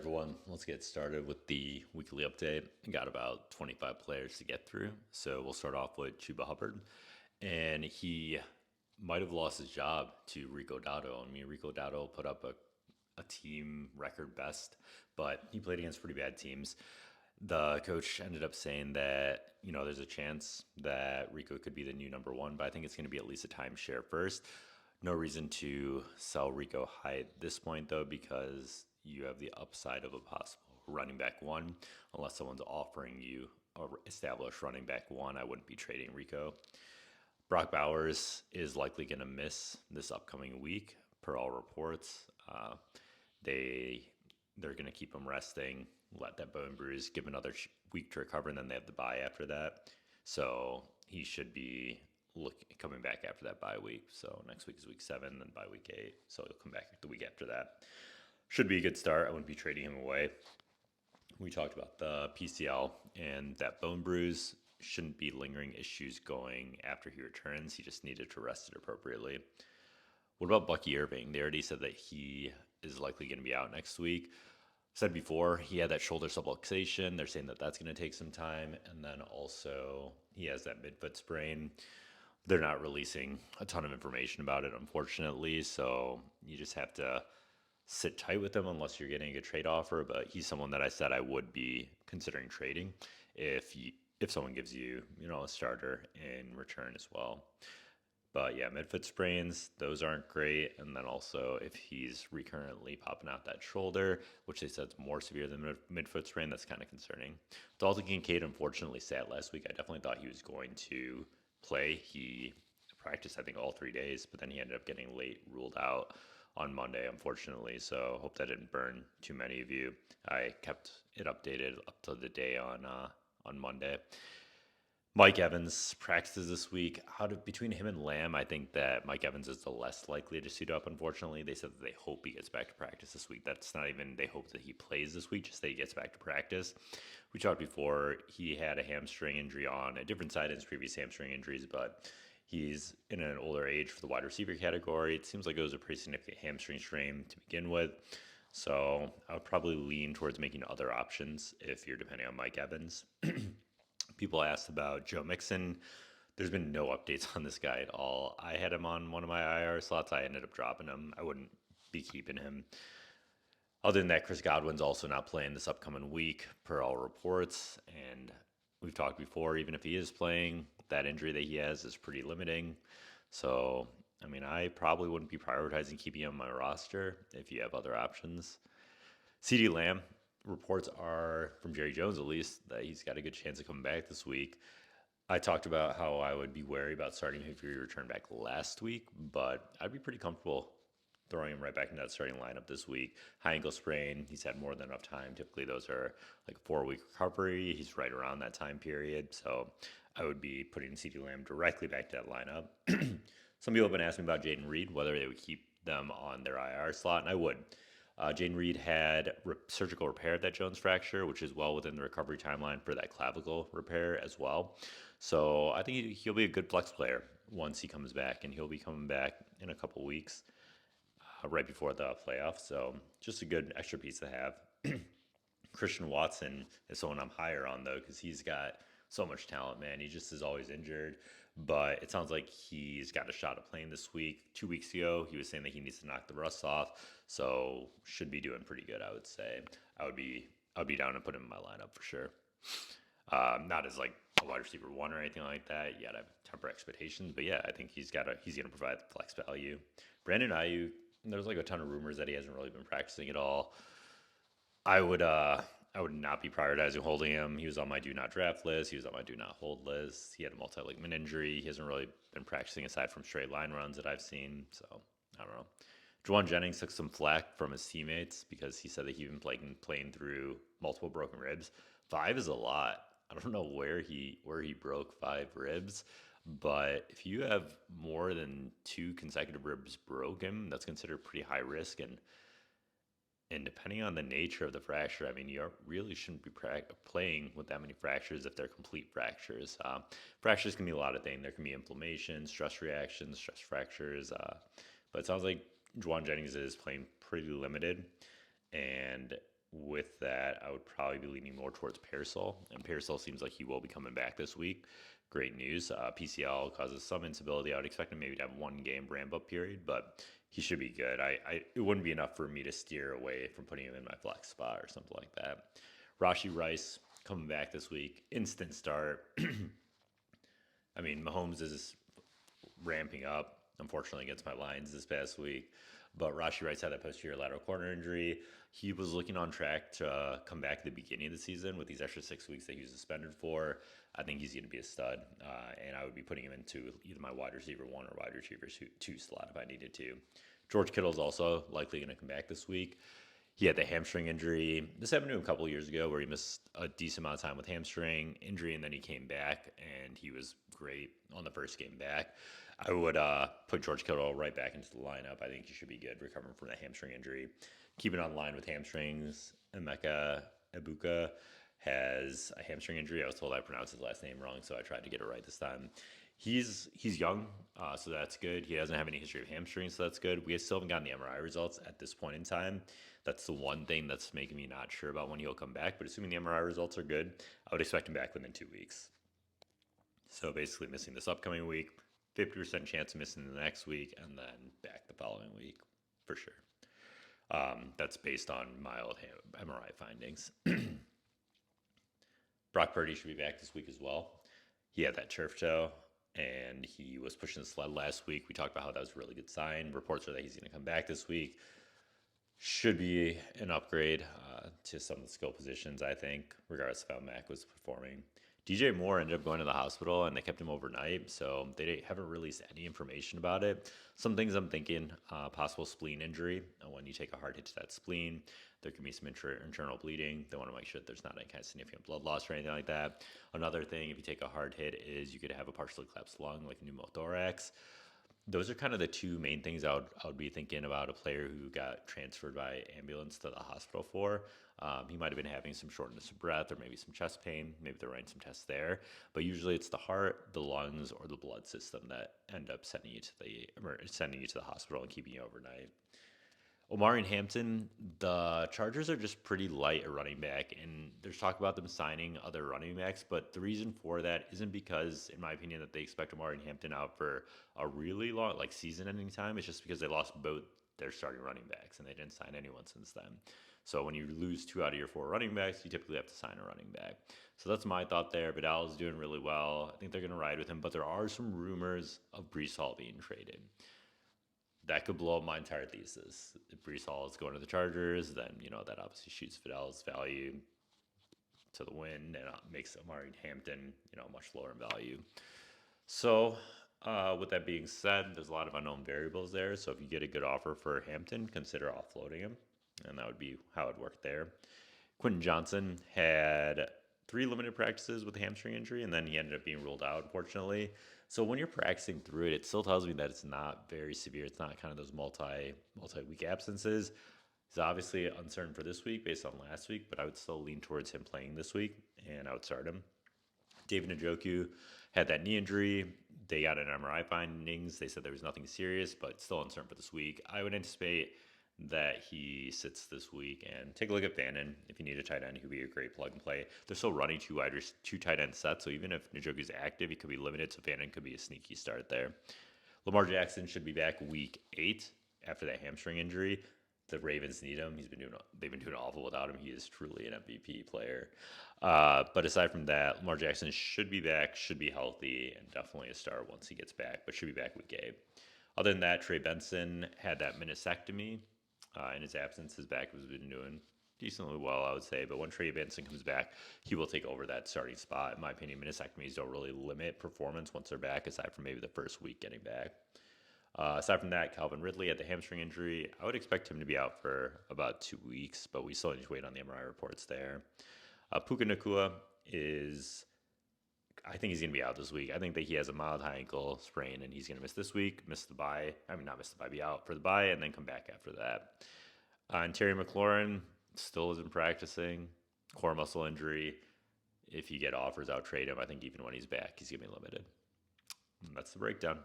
everyone. Let's get started with the weekly update. We got about 25 players to get through. So we'll start off with Chuba Hubbard. And he might have lost his job to Rico Dotto. I mean, Rico Dotto put up a team record best, but he played against pretty bad teams. The coach ended up saying that, there's a chance that Rico could be the new number one, but I think it's going to be at least a timeshare first. No reason to sell Rico high at this point, though, because you have the upside of a possible running back one. Unless someone's offering you a established running back one, I wouldn't be trading Rico. Brock Bowers is likely going to miss this upcoming week, per all reports. They're going to keep him resting, let that bone bruise, give another week to recover, and then they have the bye after that. So he should be coming back after that bye week. So next week is week 7, then bye week 8. So he'll come back the week after that. Should be a good start. I wouldn't be trading him away. We talked about the PCL and that bone bruise shouldn't be lingering issues going after he returns. He just needed to rest it appropriately. What about Bucky Irving? They already said that he is likely going to be out next week. Said before, he had that shoulder subluxation. They're saying that that's going to take some time. And then also he has that midfoot sprain. They're not releasing a ton of information about it, unfortunately. So you just have to sit tight with him unless you're getting a trade offer. But he's someone that I said I would be considering trading if someone gives you, a starter in return as well. But yeah, midfoot sprains, those aren't great. And then also if he's recurrently popping out that shoulder, which they said is more severe than midfoot sprain, that's kind of concerning. Dalton Kincaid unfortunately sat last week. I definitely thought he was going to play. He practiced, I think, all 3 days, but then he ended up getting late ruled out on Monday, unfortunately. So hope that didn't burn too many of you. I kept it updated up to the day on Monday. Mike Evans practices this week. Between him and Lamb, I think that Mike Evans is the less likely to suit up, unfortunately. They said that they hope he gets back to practice this week. That's not even they hope that he plays this week, just that he gets back to practice. We talked before, he had a hamstring injury on a different side of his previous hamstring injuries, but he's in an older age for the wide receiver category. It seems like it was a pretty significant hamstring strain to begin with. So I would probably lean towards making other options if you're depending on Mike Evans. People asked about Joe Mixon. There's been no updates on this guy at all. I had him on one of my IR slots. I ended up dropping him. I wouldn't be keeping him. Other than that, Chris Godwin's also not playing this upcoming week, per all reports. And we've talked before, even if he is playing, that injury that he has is pretty limiting. So, I probably wouldn't be prioritizing keeping him on my roster if you have other options. Ceedee Lamb, reports are, from Jerry Jones at least, that he's got a good chance of coming back this week. I talked about how I would be wary about starting him if he returned back last week, but I'd be pretty comfortable throwing him right back into that starting lineup this week. High ankle sprain, he's had more than enough time. Typically those are like a 4-week recovery. He's right around that time period. So I would be putting Ceedee Lamb directly back to that lineup. Some people have been asking about Jayden Reed, whether they would keep them on their IR slot, and I would. Jayden Reed had surgical repair of that Jones fracture, which is well within the recovery timeline for that clavicle repair as well. So I think he'll be a good flex player once he comes back, and he'll be coming back in a couple weeks, right before the playoffs. So just a good extra piece to have. Christian Watson is someone I'm higher on, though, because he's got so much talent, man. He just is always injured. But it sounds like he's got a shot at playing this week. 2 weeks ago, he was saying that he needs to knock the rust off. So should be doing pretty good, I would say. I would be down to put him in my lineup for sure. Not as like a wide receiver one or anything like that. You gotta temper expectations. But yeah, I think he's gonna provide flex value. Brandon Aiyuk, there's like a ton of rumors that he hasn't really been practicing at all. I would not be prioritizing holding him. He was on my do not draft list. He was on my do not hold list. He had a multi-ligament injury. He hasn't really been practicing aside from straight line runs that I've seen. So I don't know. Jauan Jennings took some flack from his teammates because he said that he'd been playing through multiple broken ribs. 5 is a lot. I don't know where he broke 5 ribs, but if you have more than 2 consecutive ribs broken, that's considered pretty high risk. And depending on the nature of the fracture, you really shouldn't be playing with that many fractures if they're complete fractures. Fractures can be a lot of things. There can be inflammation, stress reactions, stress fractures. But it sounds like Jauan Jennings is playing pretty limited. And with that, I would probably be leaning more towards Pearsall. And Pearsall seems like he will be coming back this week. Great news. PCL causes some instability. I would expect him maybe to have 1 game ramp-up period, but he should be good. It wouldn't be enough for me to steer away from putting him in my flex spot or something like that. Rashee Rice coming back this week. Instant start. I mean, Mahomes is ramping up, unfortunately, against my Lions this past week. But Rashee Rice had that posterior lateral corner injury. He was looking on track to come back at the beginning of the season with these extra 6 weeks that he was suspended for. I think he's going to be a stud, and I would be putting him into either my wide receiver 1 or wide receiver 2 slot if I needed to. George Kittle is also likely going to come back this week. He had the hamstring injury. This happened to him a couple of years ago where he missed a decent amount of time with hamstring injury, and then he came back, and he was great on the first game back. I would put George Kittle right back into the lineup. I think he should be good recovering from that hamstring injury. Keeping on line with hamstrings, Emeka Egbuka has a hamstring injury. I was told I pronounced his last name wrong, so I tried to get it right this time. He's young, so that's good. He doesn't have any history of hamstrings, so that's good. We still haven't gotten the MRI results at this point in time. That's the one thing that's making me not sure about when he'll come back, but assuming the MRI results are good, I would expect him back within 2 weeks. So basically missing this upcoming week, 50% chance of missing the next week, and then back the following week for sure. That's based on mild MRI findings. Brock Purdy should be back this week as well. He had that turf toe, and he was pushing the sled last week. We talked about how that was a really good sign. Reports are that he's going to come back this week. Should be an upgrade to some of the skill positions, I think, regardless of how Mac was performing. DJ Moore ended up going to the hospital, and they kept him overnight, so they haven't released any information about it. Some things I'm thinking, possible spleen injury. When you take a hard hit to that spleen, there can be some internal bleeding. They want to make sure that there's not any kind of significant blood loss or anything like that. Another thing, if you take a hard hit, is you could have a partially collapsed lung, like pneumothorax. Those are kind of the 2 main things I would be thinking about a player who got transferred by ambulance to the hospital for. He might have been having some shortness of breath or maybe some chest pain. Maybe they're running some tests there. But usually it's the heart, the lungs, or the blood system that end up sending you to the hospital and keeping you overnight. Omarion Hampton, the Chargers are just pretty light at running back, and there's talk about them signing other running backs, but the reason for that isn't because, in my opinion, that they expect Omarion Hampton out for a really long, season-ending time. It's just because they lost both their starting running backs, and they didn't sign anyone since then. So when you lose 2 out of your 4 running backs, you typically have to sign a running back. So that's my thought there. Vidal is doing really well. I think they're going to ride with him, but there are some rumors of Pearsall being traded. That could blow up my entire thesis. If Pearsall is going to the Chargers, then, that obviously shoots Vidal's value to the wind and makes Omarion Hampton, much lower in value. So with that being said, there's a lot of unknown variables there. So if you get a good offer for Hampton, consider offloading him. And that would be how it worked there. Quentin Johnston had 3 limited practices with a hamstring injury, and then he ended up being ruled out, unfortunately. So when you're practicing through it, it still tells me that it's not very severe. It's not kind of those multi-week absences. He's obviously uncertain for this week based on last week, but I would still lean towards him playing this week, and I would start him. David Njoku had that knee injury. They got an MRI findings. They said there was nothing serious, but still uncertain for this week. I would anticipate that he sits this week, and take a look at Fannin. If you need a tight end, he could be a great plug and play. They're still running 2 tight end sets, so even if Njoku's active, he could be limited, so Fannin could be a sneaky start there. Lamar Jackson should be back week 8 after that hamstring injury. The Ravens need him. They've been doing awful without him. He is truly an MVP player. But aside from that, Lamar Jackson should be back, should be healthy, and definitely a start once he gets back, but should be back week 8. Other than that, Trey Bensen had that meniscectomy. In his absence, his back has been doing decently well, I would say. But when Trey Bensen comes back, he will take over that starting spot. In my opinion, meniscectomies don't really limit performance once they're back, aside from maybe the first week getting back. Aside from that, Calvin Ridley had the hamstring injury. I would expect him to be out for about 2 weeks, but we still need to wait on the MRI reports there. Puka Nacua I think he's going to be out this week. I think that he has a mild high ankle sprain, and he's going to miss this week, be out for the bye, and then come back after that. And Terry Mclaurin still isn't practicing. Core muscle injury. If you get offers, out trade him. I think even when he's back, he's going to be limited. And that's the breakdown.